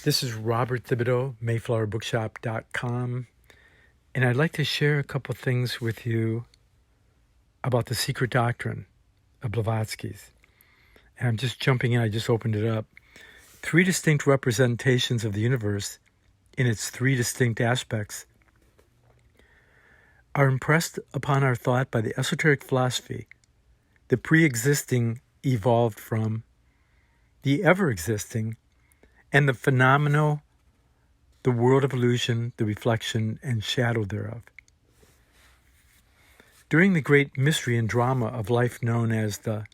This is Robert Thibodeau, MayflowerBookshop.com, and I'd like to share a couple things with you about the secret doctrine of Blavatsky's. And I'm just jumping in, I just opened it up. 3 distinct representations of the universe in its 3 distinct aspects are impressed upon our thought by the esoteric philosophy, the pre-existing evolved from, the ever-existing, and the phenomenal, the world of illusion, the reflection and shadow thereof. During the great mystery and drama of life known as the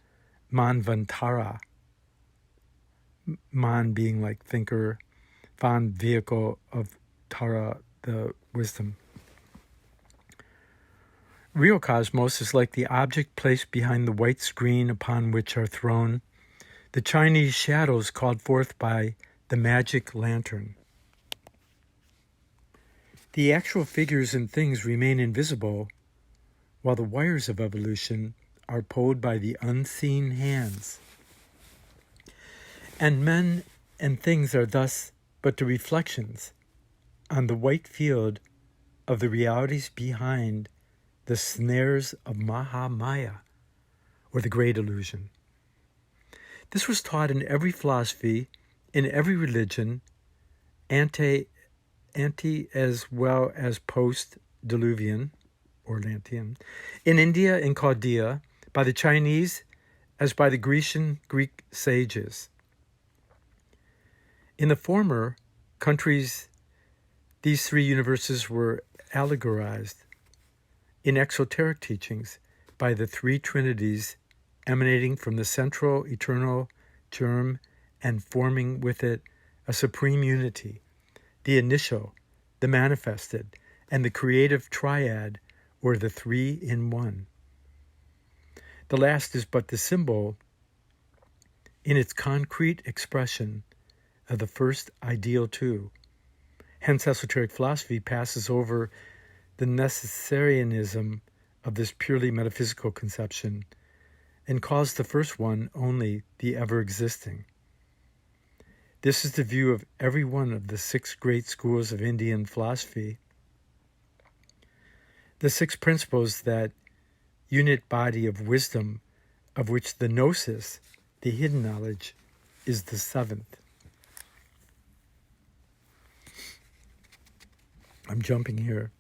Manvantara, Man being like thinker, Van vehicle of Tara, the wisdom. Real cosmos is like the object placed behind the white screen upon which are thrown the Chinese shadows called forth by the magic lantern. The actual figures and things remain invisible, while the wires of evolution are pulled by the unseen hands. And men and things are thus but the reflections on the white field of the realities behind the snares of Mahamaya, or the great illusion. This was taught in every philosophy, in every religion, ante as well as post-Diluvian, or Atlantean, in India and Chaldea, by the Chinese as by the Greek sages. In the former countries, these 3 universes were allegorized in exoteric teachings by the 3 trinities emanating from the central eternal germ and forming with it a supreme unity, the initial, the manifested, and the creative triad, or the 3 in 1. The last is but the symbol in its concrete expression of the first ideal 2. Hence, esoteric philosophy passes over the necessarianism of this purely metaphysical conception and calls the first one only the ever-existing. This is the view of every one of the 6 great schools of Indian philosophy. The 6 principles, that unit body of wisdom, of which the gnosis, the hidden knowledge, is the 7th. I'm jumping here.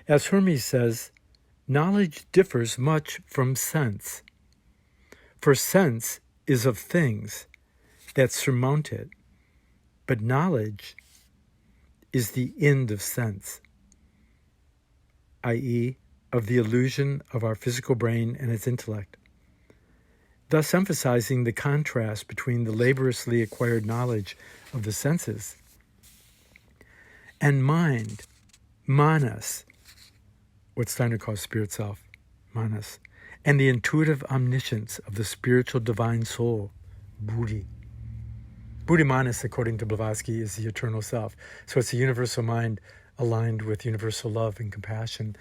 As Hermes says, knowledge differs much from sense, for sense is of things that surmount it, but knowledge is the end of sense, i.e., of the illusion of our physical brain and its intellect, thus emphasizing the contrast between the laboriously acquired knowledge of the senses and mind, manas, what Steiner calls spirit self, manas, and the intuitive omniscience of the spiritual divine soul, Buddhi. Buddhi Manas, according to Blavatsky, is the eternal self. So it's a universal mind aligned with universal love and compassion.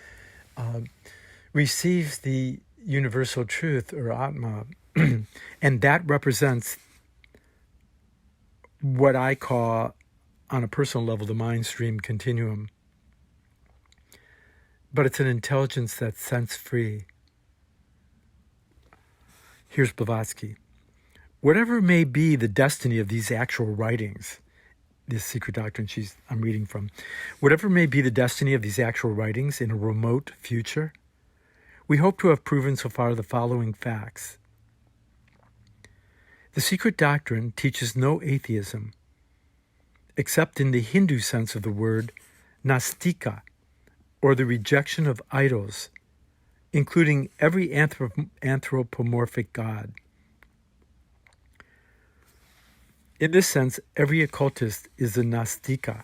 Receives the universal truth, or Atma, and that represents what I call, on a personal level, the mind stream continuum. But it's an intelligence that's sense-free. Here's Blavatsky. Whatever may be the destiny of these actual writings, this secret doctrine I'm reading from, whatever may be the destiny of these actual writings in a remote future, we hope to have proven so far the following facts. The secret doctrine teaches no atheism, except in the Hindu sense of the word nastika, or the rejection of idols, including every anthropomorphic god. In this sense, every occultist is a Nastika.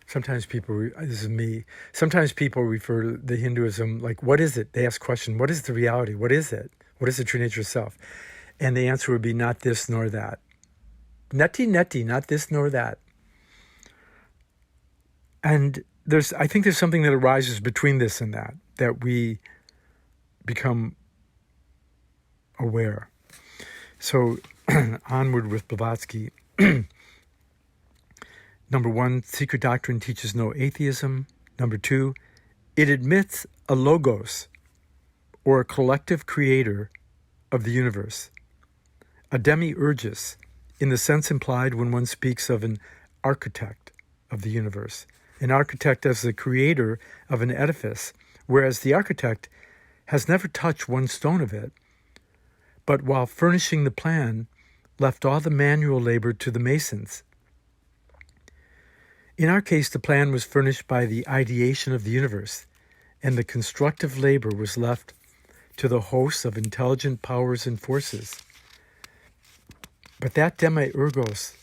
Sometimes people, this is me, sometimes people refer to the Hinduism like, what is it? They ask the question, what is the reality? What is it? What is the true nature of self? And the answer would be not this nor that. Neti, not this nor that. And I think there's something that arises between this and that we become aware. So onward with Blavatsky. Number 1, Secret Doctrine teaches no atheism. Number 2, it admits a logos, or a collective creator of the universe, a demiurgus, in the sense implied when one speaks of an architect of the universe, an architect as the creator of an edifice, whereas the architect has never touched one stone of it, but while furnishing the plan, left all the manual labor to the masons. In our case, the plan was furnished by the ideation of the universe, and the constructive labor was left to the hosts of intelligent powers and forces. But that demiurgos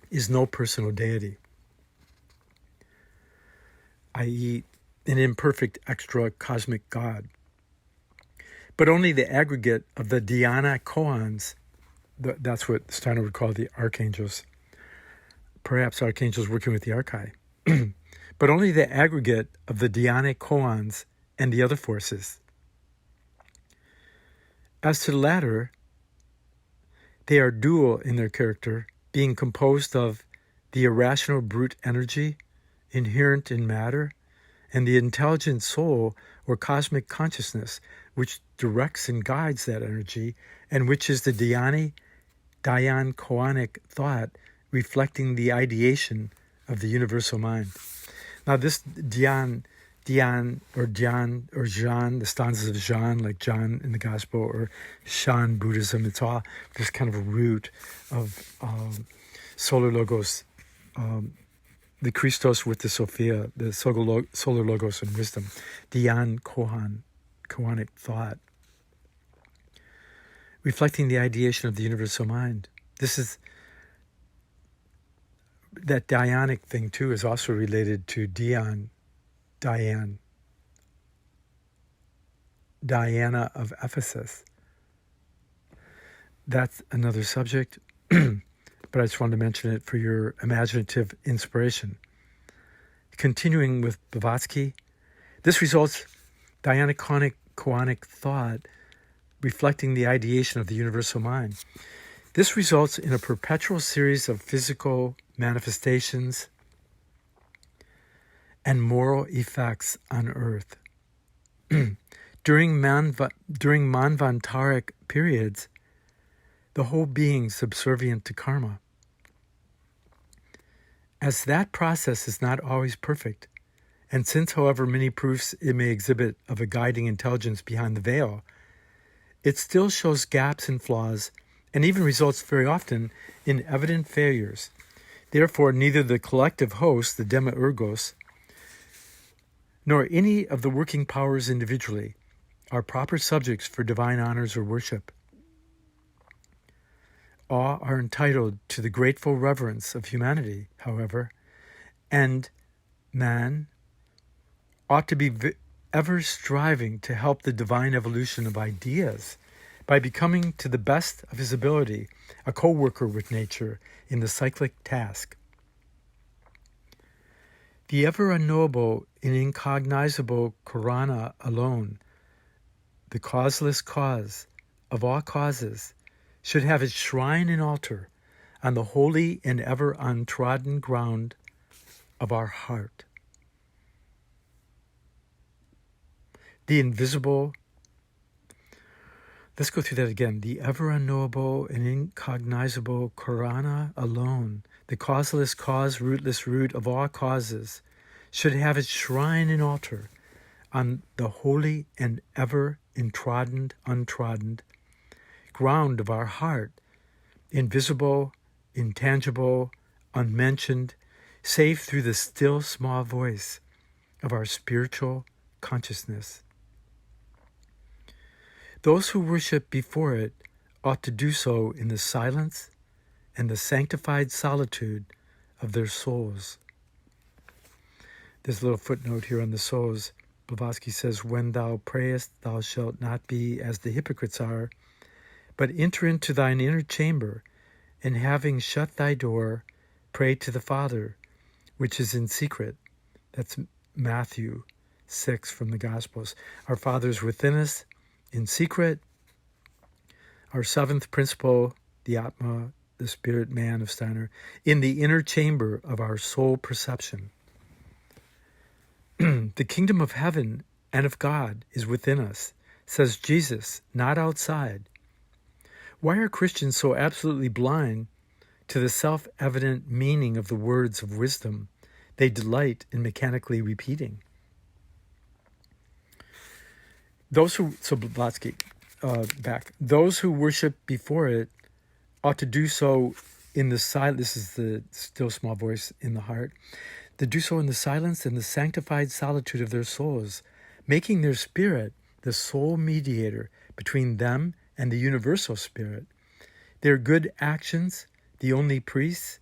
is no personal deity, i.e., an imperfect extra-cosmic God, but only the aggregate of the dhyana koans. That's what Steiner would call the archangels. Perhaps archangels working with the archai. But only the aggregate of the dhyana koans and the other forces. As to the latter, they are dual in their character, being composed of the irrational brute energy inherent in matter and the intelligent soul or cosmic consciousness which directs and guides that energy, and which is the dhyana koanic thought reflecting the ideation of the universal mind. Now this Dhyan or Zhan, the stanzas of Zhan, like John in the Gospel, or Shan Buddhism, it's all this kind of a root of solar logos, the Christos with the Sophia, the solar logos and wisdom, Dhyan koanic thought, reflecting the ideation of the universal mind. This is that Dhyanic thing too is also related to Diana of Ephesus. That's another subject, but I just wanted to mention it for your imaginative inspiration. Continuing with Blavatsky, this results Dhyana koanic thought reflecting the ideation of the universal mind. This results in a perpetual series of physical manifestations and moral effects on earth. During manvantaric periods, the whole being subservient to karma. As that process is not always perfect, and since, however, many proofs it may exhibit of a guiding intelligence behind the veil, it still shows gaps and flaws, and even results very often in evident failures. Therefore, neither the collective host, the demiurgos, nor any of the working powers individually are proper subjects for divine honors or worship. All are entitled to the grateful reverence of humanity, however, and man ought to be ever striving to help the divine evolution of ideas by becoming, to the best of his ability, a co-worker with nature in the cyclic task. The ever unknowable and incognizable Karana alone, the causeless cause of all causes, should have its shrine and altar on the holy and ever untrodden ground of our heart. The invisible, let's go through that again. The ever unknowable and incognizable Karana alone, the causeless cause, rootless root of all causes, should have its shrine and altar on the holy and ever untrodden ground of our heart, invisible, intangible, unmentioned, save through the still small voice of our spiritual consciousness. Those who worship before it ought to do so in the silence and the sanctified solitude of their souls. There's a little footnote here on the souls. Blavatsky says, when thou prayest, thou shalt not be as the hypocrites are, but enter into thine inner chamber, and having shut thy door, pray to the Father, which is in secret. That's Matthew 6 from the Gospels. Our Father is within us, in secret, our seventh principle, the Atma, the spirit man of Steiner, in the inner chamber of our soul perception. The kingdom of heaven and of God is within us, says Jesus, not outside. Why are Christians so absolutely blind to the self-evident meaning of the words of wisdom they delight in mechanically repeating? Blavatsky, those who worship before it ought to do so in the silence. This is the still small voice in the heart. To do so in the silence and the sanctified solitude of their souls, making their spirit the sole mediator between them and the universal spirit, their good actions the only priests,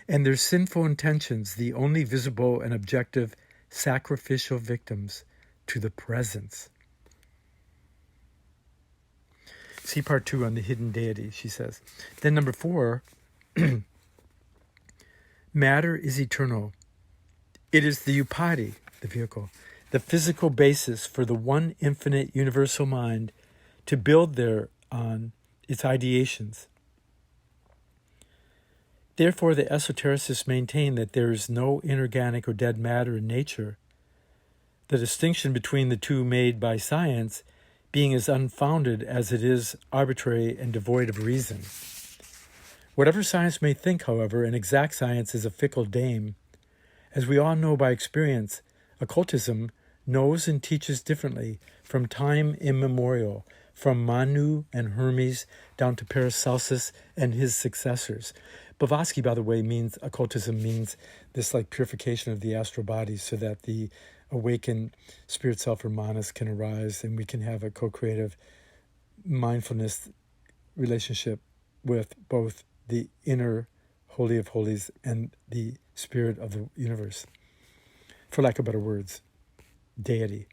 and their sinful intentions the only visible and objective sacrificial victims to the presence. See part 2 on the hidden deity, she says. Then number 4, matter is eternal. It is the upadi, the vehicle, the physical basis for the one infinite universal mind to build thereon its ideations. Therefore, the esotericists maintain that there is no inorganic or dead matter in nature, the distinction between the two made by science being as unfounded as it is arbitrary and devoid of reason. Whatever science may think, however, an exact science is a fickle dame. As we all know by experience, occultism knows and teaches differently from time immemorial, from Manu and Hermes down to Paracelsus and his successors. Blavatsky, by the way, occultism means this like purification of the astral body so that the awakened spirit self or manas can arise and we can have a co-creative mindfulness relationship with both the inner holy of holies and the spirit of the universe. For lack of better words, deity.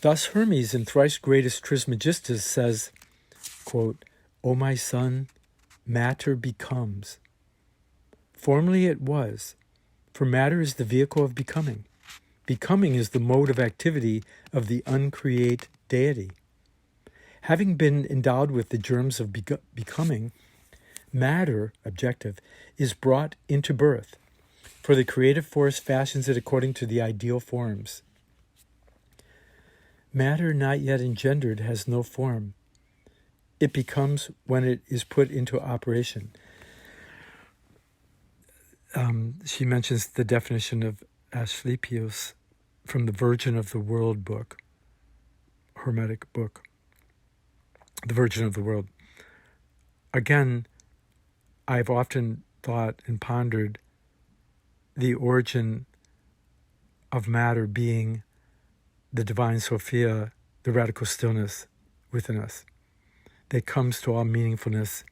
Thus Hermes in Thrice Greatest Trismegistus says, quote, "O my son, matter becomes. Formerly it was, for matter is the vehicle of becoming. Becoming is the mode of activity of the uncreate deity. Having been endowed with the germs of becoming, matter, objective, is brought into birth, for the creative force fashions it according to the ideal forms. Matter not yet engendered has no form. It becomes when it is put into operation." She mentions the definition of Asclepius from the Virgin of the World book, Hermetic book, the Virgin of the World. Again, I've often thought and pondered the origin of matter being the divine Sophia, the radical stillness within us that comes to all meaningfulness,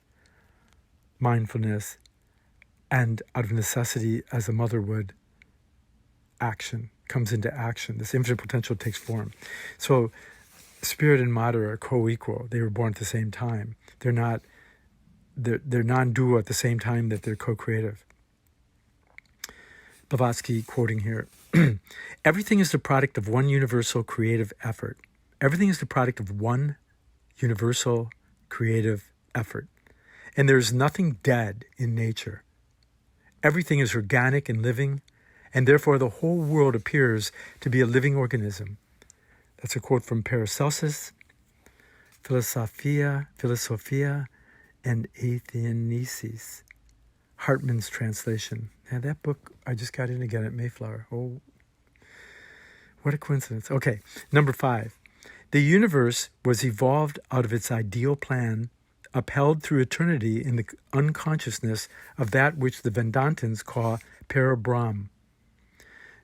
mindfulness, and out of necessity, as a mother would, action comes into action. This infinite potential takes form. So spirit and matter are co-equal. They were born at the same time. They're non-dual at the same time that they're co-creative. Blavatsky quoting here, "Everything is the product of one universal creative effort. Everything is the product of one universal creative effort. And there is nothing dead in nature. Everything is organic and living, and therefore the whole world appears to be a living organism." That's a quote from Paracelsus, Philosophia, and Athenesis. Hartman's translation. Yeah, that book I just got in again at Mayflower. Oh, what a coincidence. Okay, number 5. The universe was evolved out of its ideal plan, upheld through eternity in the unconsciousness of that which the Vedantins call Parabrahm.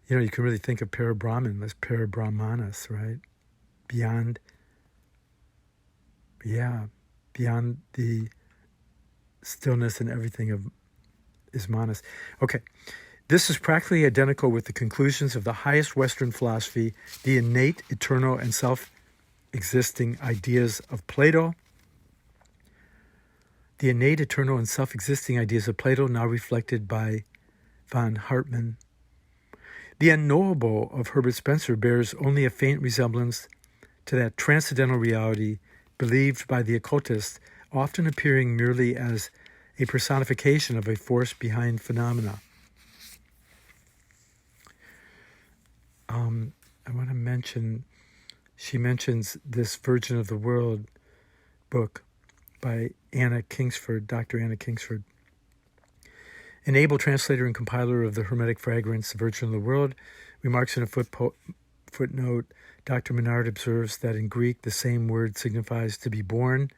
You know, you can really think of Parabrahman as Parabrahmanas, right? Beyond the stillness and everything of is Manas. Okay, this is practically identical with the conclusions of the highest Western philosophy, the innate, eternal, and self-existing ideas of Plato. The innate, eternal, and self-existing ideas of Plato, now reflected by von Hartmann. The unknowable of Herbert Spencer bears only a faint resemblance to that transcendental reality believed by the occultist, often appearing merely as a personification of a force behind phenomena. I want to mention, she mentions this Virgin of the World book by Anna Kingsford, Dr. Anna Kingsford. An able translator and compiler of the Hermetic fragments, The Virgin of the World, remarks in a footnote, Dr. Menard observes that in Greek the same word signifies to be born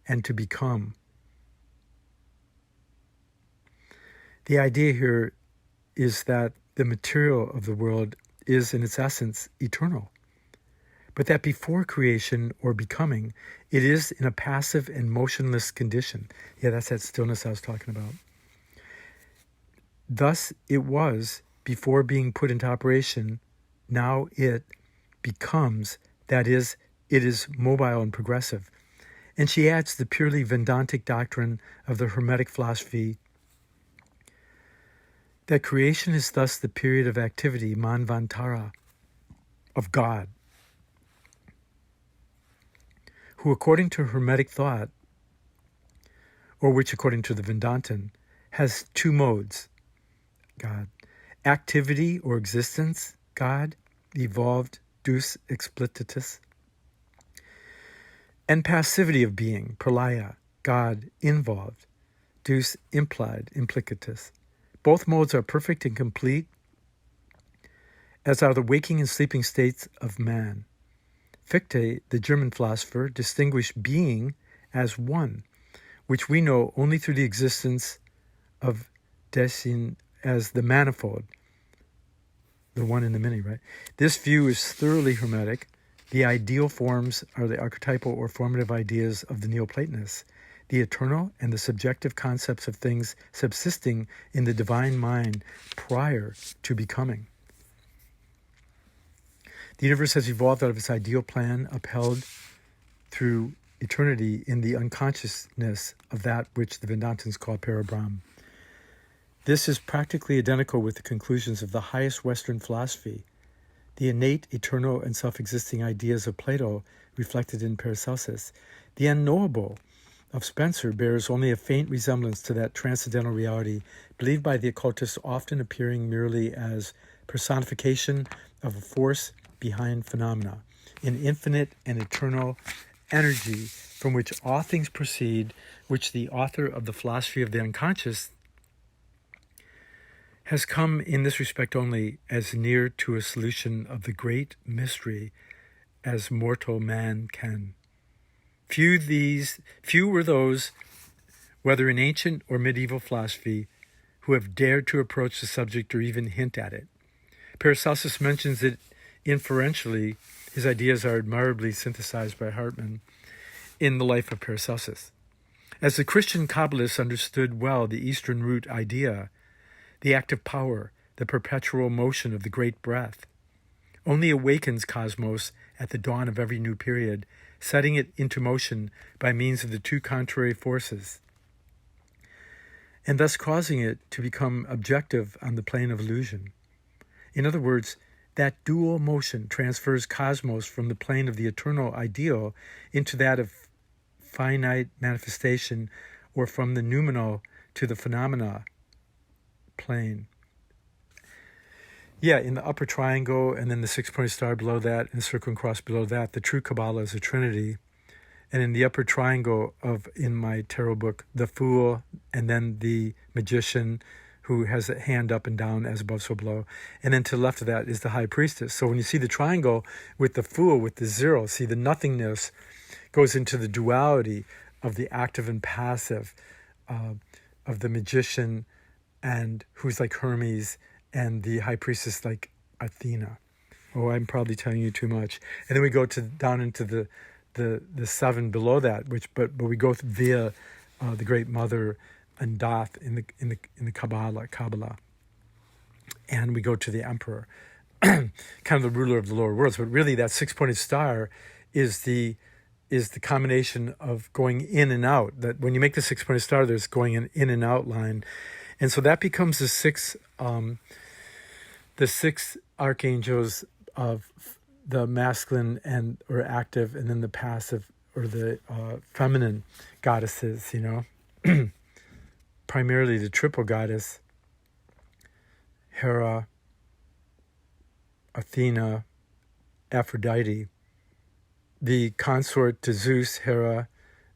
and to become. The idea here is that the material of the world is in its essence eternal, but that before creation or becoming, it is in a passive and motionless condition. Yeah, that's that stillness I was talking about. Thus it was before being put into operation. Now it becomes, that is, it is mobile and progressive. And she adds the purely Vedantic doctrine of the Hermetic philosophy that creation is thus the period of activity, manvantara, of God, who according to Hermetic thought, or which according to the Vedantin, has two modes, God. Activity or existence, God, evolved, Deus explicitus, and passivity of being, pralaya, God, involved, Deus implied, implicatus. Both modes are perfect and complete, as are the waking and sleeping states of man. Fichte, the German philosopher, distinguished being as one, which we know only through the existence of Deity as the manifold, the one in the many, right? This view is thoroughly Hermetic. The ideal forms are the archetypal or formative ideas of the Neoplatonists, the eternal and the subjective concepts of things subsisting in the divine mind prior to becoming. The universe has evolved out of its ideal plan, upheld through eternity in the unconsciousness of that which the Vedantins call Parabrahm. This is practically identical with the conclusions of the highest Western philosophy, the innate, eternal, and self-existing ideas of Plato reflected in Paracelsus. The unknowable of Spencer bears only a faint resemblance to that transcendental reality believed by the occultists, often appearing merely as personification of a force behind phenomena, an infinite and eternal energy from which all things proceed, which the author of the philosophy of the unconscious has come in this respect only as near to a solution of the great mystery as mortal man can. Few were those, whether in ancient or medieval philosophy, who have dared to approach the subject or even hint at it. Paracelsus mentions it inferentially. His ideas are admirably synthesized by Hartmann in the Life of Paracelsus. As the Christian Kabbalists understood well the Eastern root idea, the active power, the perpetual motion of the great breath, only awakens cosmos at the dawn of every new period, setting it into motion by means of the two contrary forces, and thus causing it to become objective on the plane of illusion. In other words, that dual motion transfers cosmos from the plane of the eternal ideal into that of finite manifestation, or from the noumenal to the phenomena plane. Yeah, in the upper triangle, and then the six-pointed star below that, and the circle and cross below that, the true Kabbalah is a trinity. And in the upper triangle in my tarot book, the Fool, and then the Magician, who has a hand up and down as above, so below. And then to the left of that is the High Priestess. So when you see the triangle with the Fool, with the zero, see the nothingness goes into the duality of the active and passive, of the Magician, and who's like Hermes, and the High Priestess like Athena. Oh, I'm probably telling you too much. And then we go down into the seven below that, but we go via the Great Mother and Thoth in the Kabbalah, and we go to the Emperor, kind of the ruler of the lower worlds. But really, that six-pointed star is the combination of going in and out. That when you make the six-pointed star, there's going in and out line, and so that becomes the six archangels of the masculine and or active, and then the passive or the feminine goddesses, primarily the triple goddess, Hera, Athena, Aphrodite, the consort to Zeus, Hera,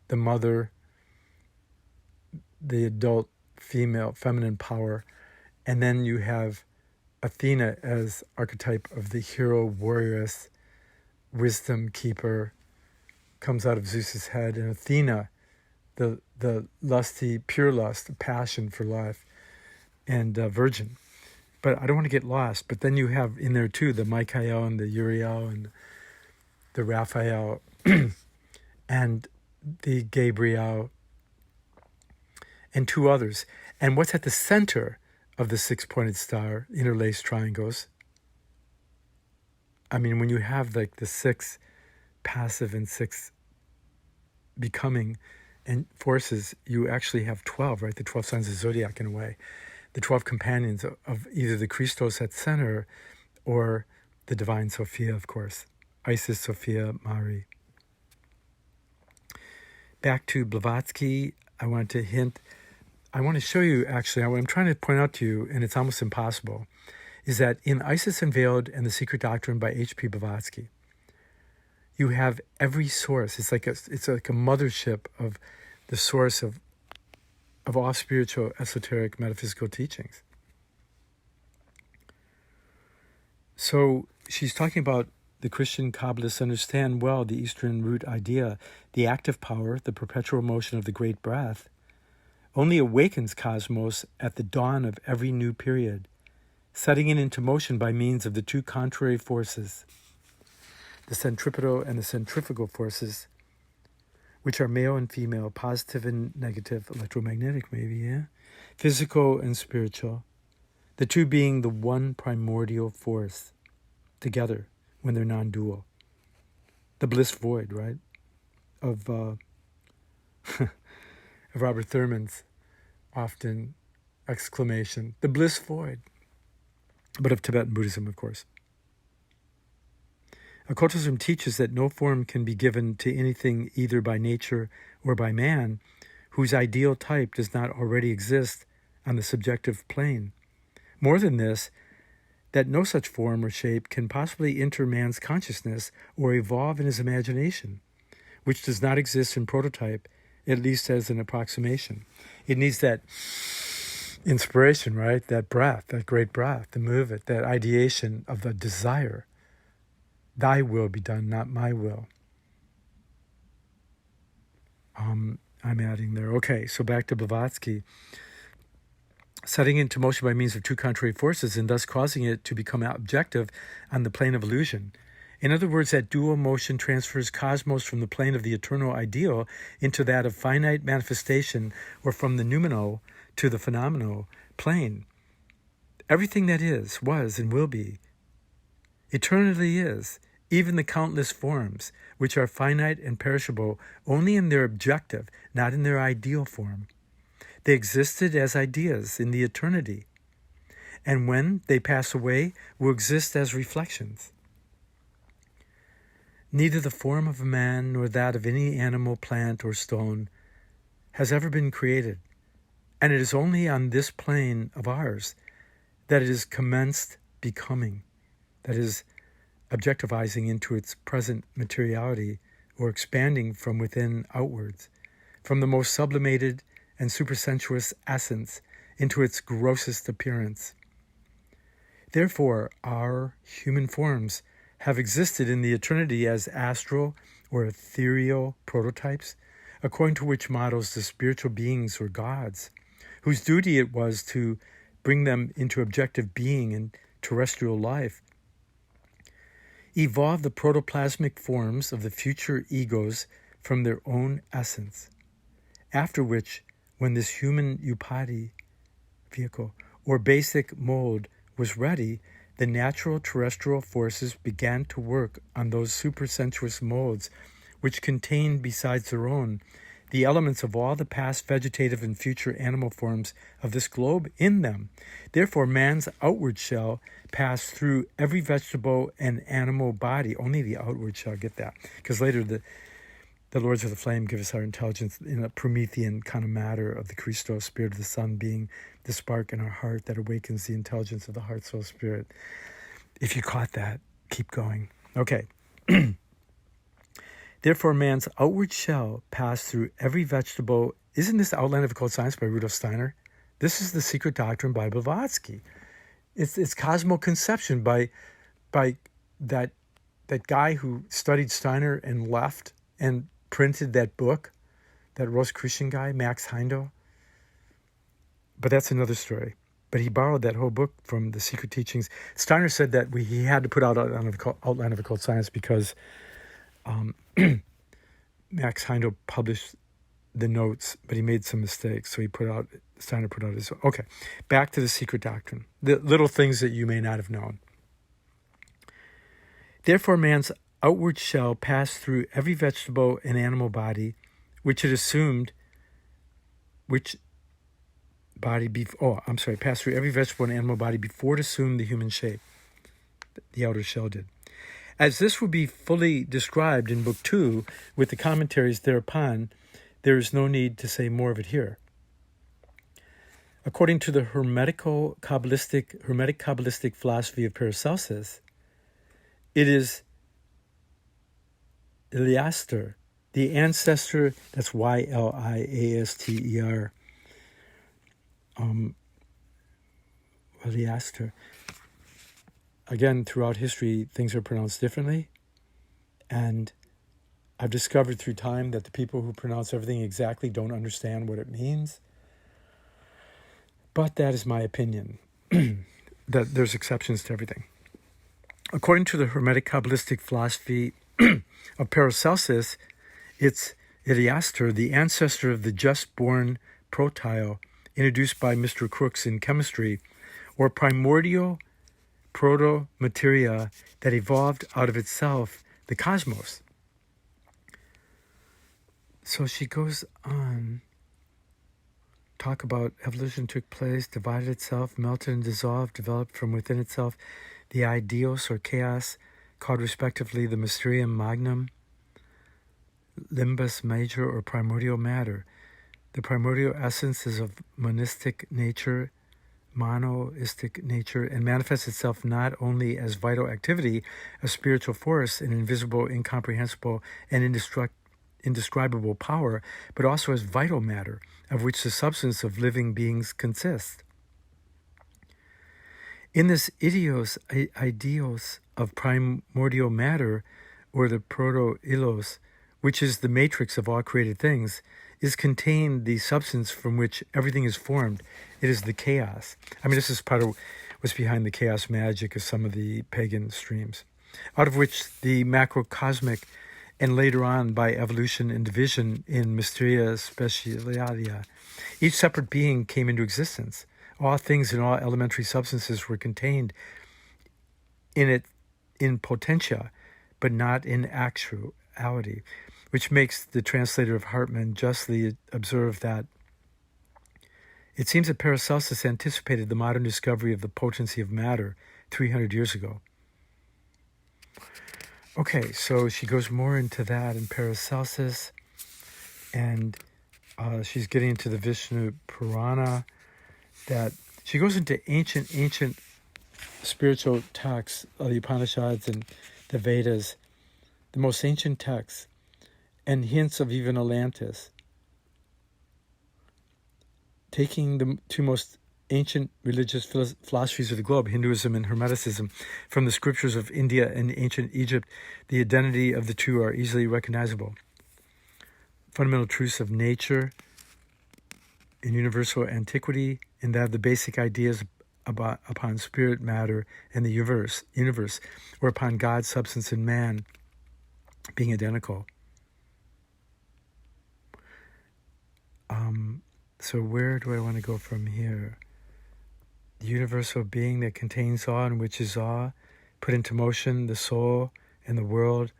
the mother, the adult female, feminine power, and then you have Athena as archetype of the hero, warrioress, wisdom keeper, comes out of Zeus's head, and Athena, the lusty, pure lust, passion for life, and virgin. But I don't want to get lost. But then you have in there too the Michael and the Uriel and the Raphael and the Gabriel and two others. And what's at the center of the six-pointed star, interlaced triangles? I mean, when you have like the six passive and six becoming and forces, you actually have 12, right? The 12 signs of zodiac in a way. The 12 companions of either the Christos at center or the divine Sophia, of course. Isis, Sophia, Mari. Back to Blavatsky, I want to show you actually, what I'm trying to point out to you, and it's almost impossible, is that in Isis Unveiled and the Secret Doctrine by H.P.Blavatsky, you have every source. It's like a mothership of the source of all spiritual, esoteric, metaphysical teachings. So she's talking about the Christian Kabbalists understand well the Eastern root idea, the active power, the perpetual motion of the great breath, only awakens cosmos at the dawn of every new period, setting it into motion by means of the two contrary forces, the centripetal and the centrifugal forces, which are male and female, positive and negative, electromagnetic maybe, physical and spiritual, the two being the one primordial force together when they're non-dual. The bliss void, right, of Robert Thurman's often exclamation, the bliss void, but of Tibetan Buddhism, of course. Occultism teaches that no form can be given to anything either by nature or by man whose ideal type does not already exist on the subjective plane. More than this, that no such form or shape can possibly enter man's consciousness or evolve in his imagination, which does not exist in prototype, at least as an approximation. It needs that inspiration, right? That breath, that great breath to move it, that ideation of the desire. Thy will be done, not my will. I'm adding there. Okay, so back to Blavatsky. Setting into motion by means of two contrary forces and thus causing it to become objective on the plane of illusion. In other words, that dual motion transfers cosmos from the plane of the eternal ideal into that of finite manifestation, or from the noumenal to the phenomenal plane. Everything that is, was, and will be, eternally is, even the countless forms, which are finite and perishable only in their objective, not in their ideal form. They existed as ideas in the eternity, and when they pass away, will exist as reflections. Neither the form of a man nor that of any animal, plant, or stone has ever been created, and it is only on this plane of ours that it is commenced becoming, that is, objectivizing into its present materiality, or expanding from within outwards, from the most sublimated and supersensuous essence into its grossest appearance. Therefore, our human forms have existed in the eternity as astral or ethereal prototypes, according to which models the spiritual beings were gods, whose duty it was to bring them into objective being and terrestrial life, evolve the protoplasmic forms of the future egos from their own essence, after which, when this human upadi, vehicle, or basic mold was ready, the natural terrestrial forces began to work on those supersensuous molds which contained, besides their own, the elements of all the past vegetative and future animal forms of this globe in them. Therefore, man's outward shell passed through every vegetable and animal body. Only the outward shell, get that. Because later the Lords of the Flame give us our intelligence in a Promethean kind of matter of the Christos, spirit of the sun, being the spark in our heart that awakens the intelligence of the heart, soul, spirit. If you caught that, keep going. Okay. Therefore, man's outward shell passed through every vegetable. Isn't this Outline of Occult Science by Rudolf Steiner? This is the Secret Doctrine by Blavatsky. It's cosmoconception by that guy who studied Steiner and left and printed that book, that Rosicrucian guy, Max Heindel. But that's another story. But he borrowed that whole book from the Secret Teachings. Steiner said that he had to put out Outline of Occult Science because Max Heindel published the notes, but he made some mistakes, so Steiner put out his. Okay, back to the Secret Doctrine, the little things that you may not have known. Therefore, man's outward shell passed through every vegetable and animal body, which it assumed, passed through every vegetable and animal body before it assumed the human shape. The outer shell did. As this will be fully described in Book 2 with the commentaries thereupon, there is no need to say more of it here. According to the Hermetic Kabbalistic philosophy of Paracelsus, it is Iliaster, the ancestor, that's Yliaster, Iliaster. Again, throughout history, things are pronounced differently. And I've discovered through time that the people who pronounce everything exactly don't understand what it means. But that is my opinion, that there's exceptions to everything. According to the Hermetic Kabbalistic philosophy of Paracelsus, it's Iliaster, the ancestor of the just-born protyle introduced by Mr. Crookes in chemistry, or primordial proto-materia that evolved out of itself, the cosmos. So she goes on, talk about evolution took place, divided itself, melted and dissolved, developed from within itself, the ideos or chaos, called respectively the mysterium magnum, limbus major, or primordial matter. The primordial essence is of monistic nature, monoistic nature, and manifests itself not only as vital activity, a spiritual force, an invisible, incomprehensible, and indescribable power, but also as vital matter, of which the substance of living beings consists. In this ideos of primordial matter, or the proto-ilos, which is the matrix of all created things, is contained the substance from which everything is formed. It is the chaos. I mean, this is part of what's behind the chaos magic of some of the pagan streams, out of which the macrocosmic, and later on by evolution and division in Mysteria Specialia, each separate being came into existence. All things and all elementary substances were contained in it in potentia, but not in actuality, which makes the translator of Hartmann justly observe that it seems that Paracelsus anticipated the modern discovery of the potency of matter 300 years ago. Okay, so she goes more into that in Paracelsus, and she's getting into the Vishnu Purana, that she goes into ancient spiritual texts of the Upanishads and the Vedas, the most ancient texts, and hints of even Atlantis, taking the two most ancient religious philosophies of the globe, Hinduism and Hermeticism, from the scriptures of India and ancient Egypt. The identity of the two are easily recognizable. Fundamental truths of nature and universal antiquity, and that of the basic ideas upon spirit, matter, and the universe, or upon God, substance, and man being identical. So where do I want to go from here? The universal being that contains all and which is all, put into motion the soul and the world,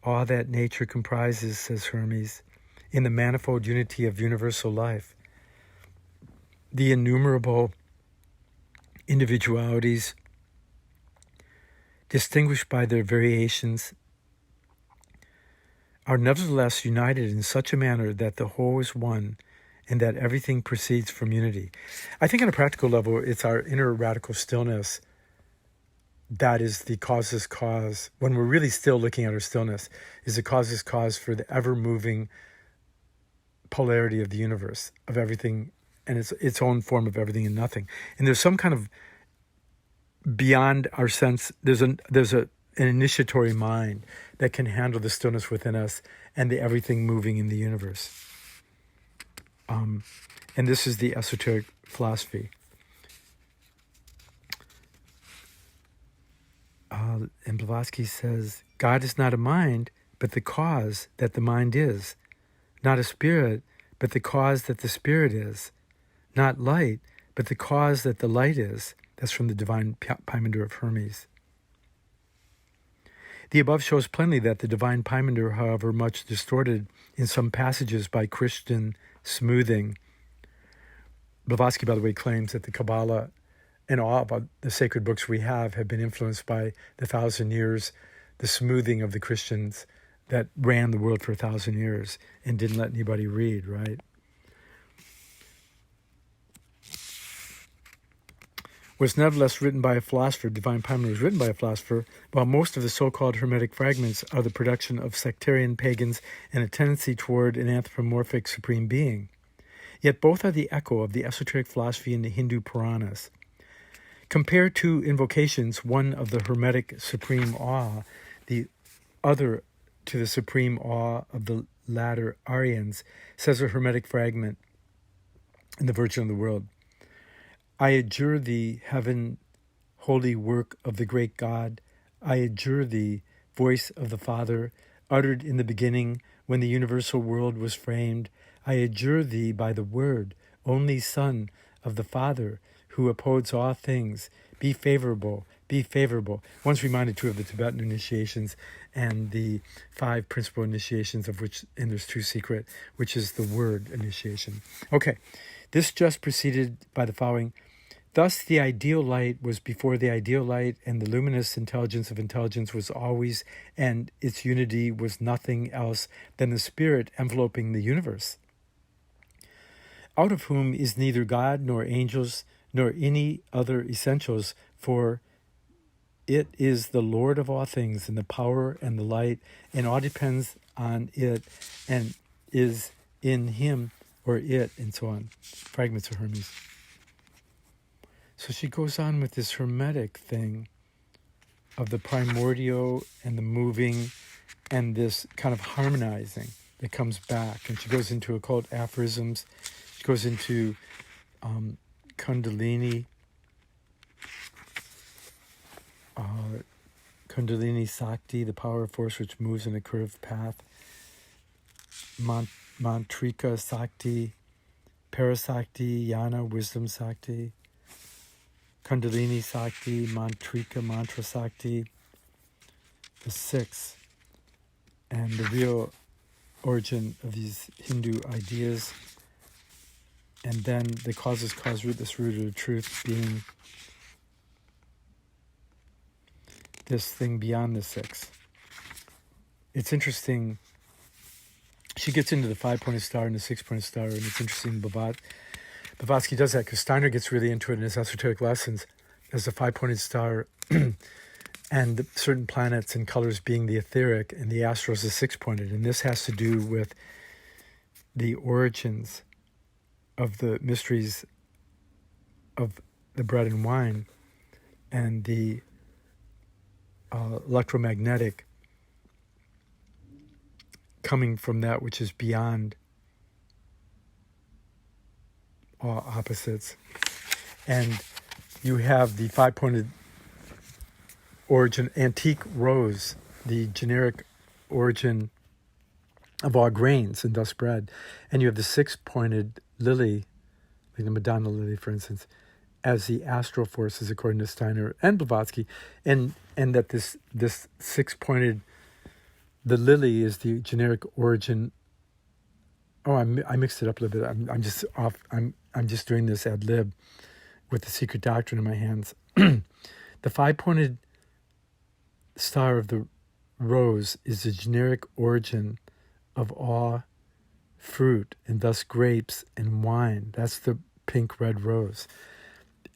all that nature comprises, says Hermes, in the manifold unity of universal life. The innumerable individualities, distinguished by their variations, are nevertheless united in such a manner that the whole is one and that everything proceeds from unity. I think on a practical level, it's our inner radical stillness that is the causeless cause. When we're really still looking at our stillness, is the causeless cause for the ever-moving polarity of the universe, of everything, and its own form of everything and nothing. And there's some kind of beyond our sense, there's an initiatory mind that can handle the stillness within us and the everything moving in the universe. And this is the esoteric philosophy. And Blavatsky says, God is not a mind, but the cause that the mind is. Not a spirit, but the cause that the spirit is. Not light, but the cause that the light is. That's from the divine Pymander of Hermes. The above shows plainly that the divine Pymander, however much distorted in some passages by Christian smoothing. Blavatsky, by the way, claims that the Kabbalah and all about the sacred books we have been influenced by the 1,000 years, the smoothing of the Christians that ran the world for 1,000 years and didn't let anybody read, right? Was nevertheless written by a philosopher, Divine Pymander was written by a philosopher, while most of the so-called Hermetic fragments are the production of sectarian pagans and a tendency toward an anthropomorphic supreme being. Yet both are the echo of the esoteric philosophy in the Hindu Puranas. Compared to invocations, one of the Hermetic supreme awe, the other to the supreme awe of the latter Aryans, says a Hermetic fragment in the Virgin of the World. I adjure thee, heaven, holy work of the great God. I adjure thee, voice of the Father, uttered in the beginning when the universal world was framed. I adjure thee by the Word, only Son of the Father, who upholds all things. Be favorable, be favorable. One's reminded too of the Tibetan initiations and the 5 principal initiations of which, and there's 2 secret, which is the Word initiation. Okay, this just preceded by the following. Thus the ideal light was before the ideal light, and the luminous intelligence of intelligence was always, and its unity was nothing else than the spirit enveloping the universe, out of whom is neither God nor angels nor any other essentials, for it is the Lord of all things, and the power and the light, and all depends on it, and is in him or it, and so on. Fragments of Hermes. So she goes on with this Hermetic thing of the primordial and the moving and this kind of harmonizing that comes back. And she goes into occult aphorisms. She goes into Kundalini, Kundalini Sakti, the power of force which moves in a curved path. Mantrika Sakti, Parasakti, Yana, Wisdom Sakti. Kundalini Sakti, Mantrika, Mantra Sakti, the 6, and the real origin of these Hindu ideas, and then the causes cause root, this root of the truth being this thing beyond the 6. It's interesting, she gets into the 5-pointed star and the 6-pointed star, and it's interesting, Blavatsky does that because Steiner gets really into it in his esoteric lessons as the 5-pointed star and certain planets and colors being the etheric and the astral is the 6-pointed. And this has to do with the origins of the mysteries of the bread and wine and the electromagnetic coming from that which is beyond all opposites. And you have the 5-pointed origin, antique rose, the generic origin of all grains and thus bread. And you have the 6-pointed lily, like the Madonna lily, for instance, as the astral forces, according to Steiner and Blavatsky. And that this 6-pointed, the lily is the generic origin Oh, I mixed it up a little bit. I'm just off. I'm just doing this ad lib with the secret doctrine in my hands. The five-pointed star of the rose is the generic origin of all fruit, and thus grapes and wine. That's the pink red rose.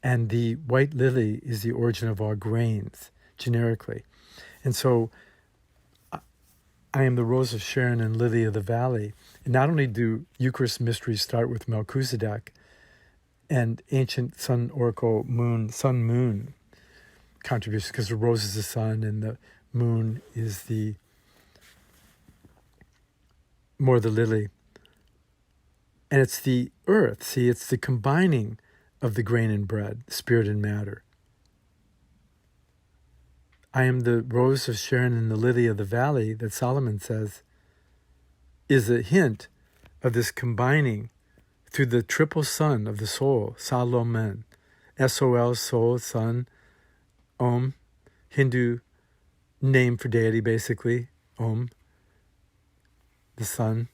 And the white lily is the origin of all grains, generically. And so I am the rose of Sharon and lily of the valley. And not only do Eucharist mysteries start with Melchizedek and ancient sun oracle sun moon contributions, because the rose is the sun and the moon is more the lily. And it's the earth. See, it's the combining of the grain and bread, spirit and matter. I am the rose of Sharon and the lily of the valley that Solomon says is a hint of this combining through the triple sun of the soul, Solomon, S-O-L, soul, sun, Om, Hindu name for deity basically, Om, the sun,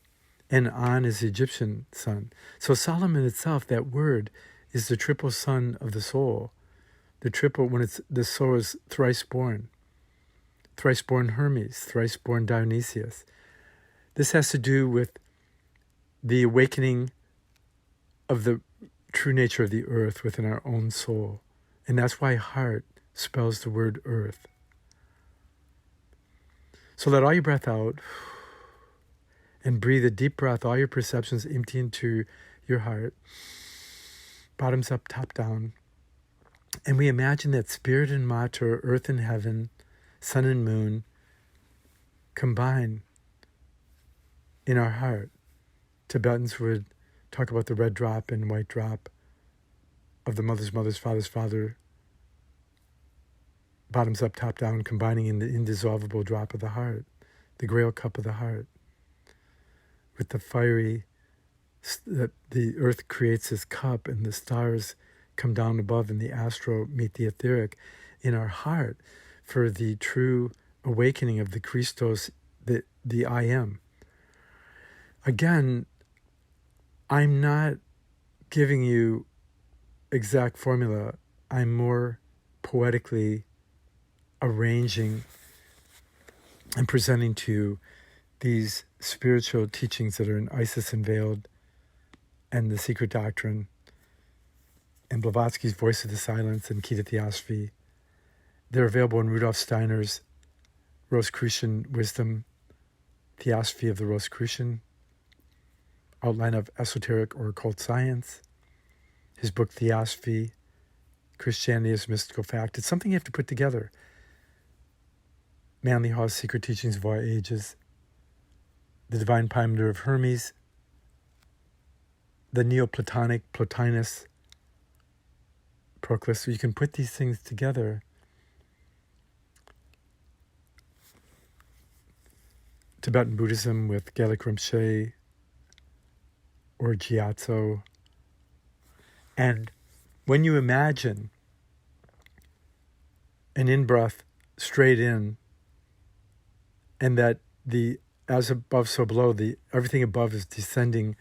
and An is the Egyptian sun. So Solomon itself, that word, is the triple sun of the soul. The triple, when the soul is thrice born Hermes, thrice born Dionysius. This has to do with the awakening of the true nature of the earth within our own soul. And that's why heart spells the word earth. So let all your breath out and breathe a deep breath, all your perceptions empty into your heart, bottoms up, top down. And we imagine that spirit and matter, earth and heaven, sun and moon, combine in our heart. Tibetans would talk about the red drop and white drop of the mother's mother's father's father, bottoms up, top down, combining in the indissoluble drop of the heart, the grail cup of the heart. With the fiery, the earth creates this cup and the stars come down above and the astral meet the etheric in our heart for the true awakening of the Christos, the I am. Again, I'm not giving you exact formula. I'm more poetically arranging and presenting to you these spiritual teachings that are in Isis Unveiled and the Secret Doctrine and Blavatsky's Voice of the Silence and Key to Theosophy. They're available in Rudolf Steiner's Rosicrucian Wisdom, Theosophy of the Rosicrucian, Outline of Esoteric or Occult Science, his book Theosophy, Christianity as Mystical Fact. It's something you have to put together. Manly Hall's Secret Teachings of All Ages, The Divine Pyramid of Hermes, the Neoplatonic Plotinus Proclus. So you can put these things together. Tibetan Buddhism with Gelek Rinpoche or Gyatso. And when you imagine an in-breath straight in, and that the as above, so below, everything above is descending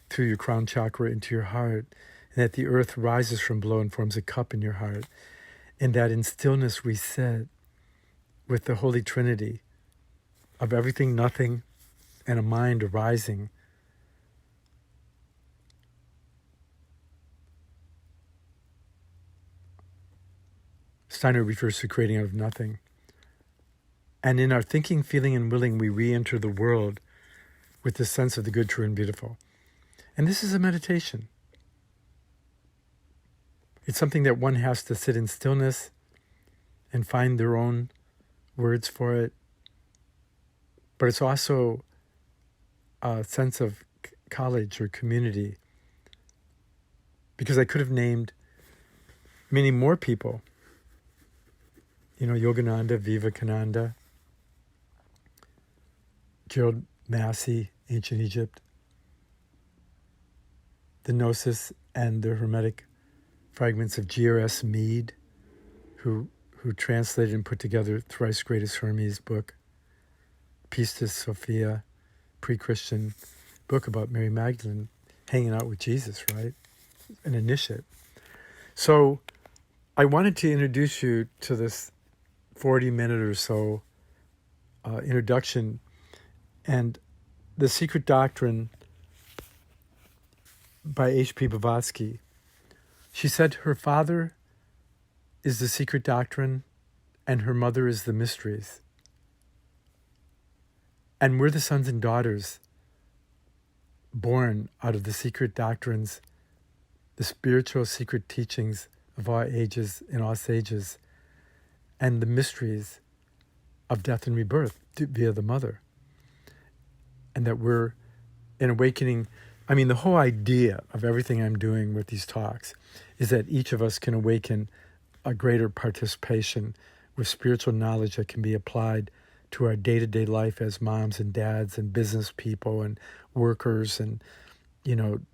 through your crown chakra into your heart, and that the earth rises from below and forms a cup in your heart, and that in stillness we sit with the Holy Trinity of everything, nothing, and a mind arising. Steiner refers to creating out of nothing. And in our thinking, feeling, and willing, we re-enter the world with the sense of the good, true, and beautiful. And this is a meditation. It's something that one has to sit in stillness and find their own words for it. But it's also a sense of college or community. Because I could have named many more people. Yogananda, Vivekananda, Gerald Massey, Ancient Egypt, the Gnosis and the Hermetic fragments of G.R.S. Mead, who translated and put together Thrice Greatest Hermes book, Pistis Sophia, pre-Christian book about Mary Magdalene hanging out with Jesus, right? An initiate. So I wanted to introduce you to this 40-minute or so introduction. And The Secret Doctrine by H.P.Blavatsky. She said her father is the secret doctrine and her mother is the mysteries. And we're the sons and daughters born out of the secret doctrines, the spiritual secret teachings of all ages and all sages, and the mysteries of death and rebirth via the mother. And that we're an awakening. I mean, the whole idea of everything I'm doing with these talks is that each of us can awaken a greater participation with spiritual knowledge that can be applied to our day-to-day life as moms and dads and business people and workers and,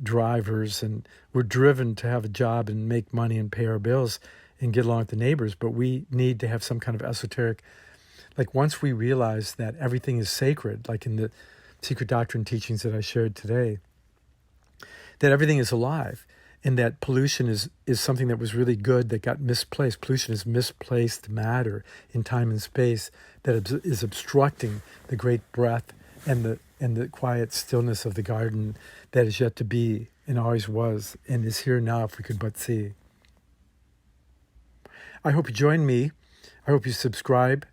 drivers. And we're driven to have a job and make money and pay our bills and get along with the neighbors. But we need to have some kind of esoteric, like once we realize that everything is sacred, like in the secret doctrine teachings that I shared today, that everything is alive and that pollution is something that was really good that got misplaced. Pollution is misplaced matter in time and space that is obstructing the great breath and the quiet stillness of the garden that is yet to be and always was and is here now if we could but see. I hope you join me. I hope you subscribe.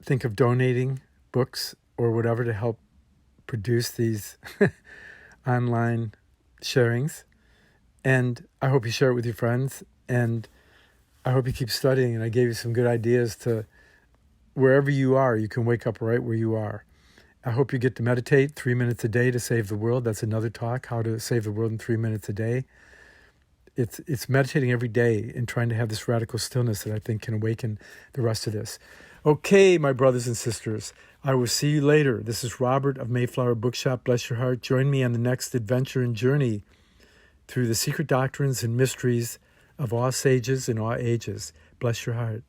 Think of donating books or whatever to help produce these online sharings. And I hope you share it with your friends. And I hope you keep studying. And I gave you some good ideas to wherever you are, you can wake up right where you are. I hope you get to meditate 3 minutes a day to save the world. That's another talk, how to save the world in 3 minutes a day. It's meditating every day and trying to have this radical stillness that I think can awaken the rest of this. Okay, my brothers and sisters, I will see you later. This is Robert of Mayflower Bookshop. Bless your heart. Join me on the next adventure and journey through the secret doctrines and mysteries of all sages in all ages. Bless your heart.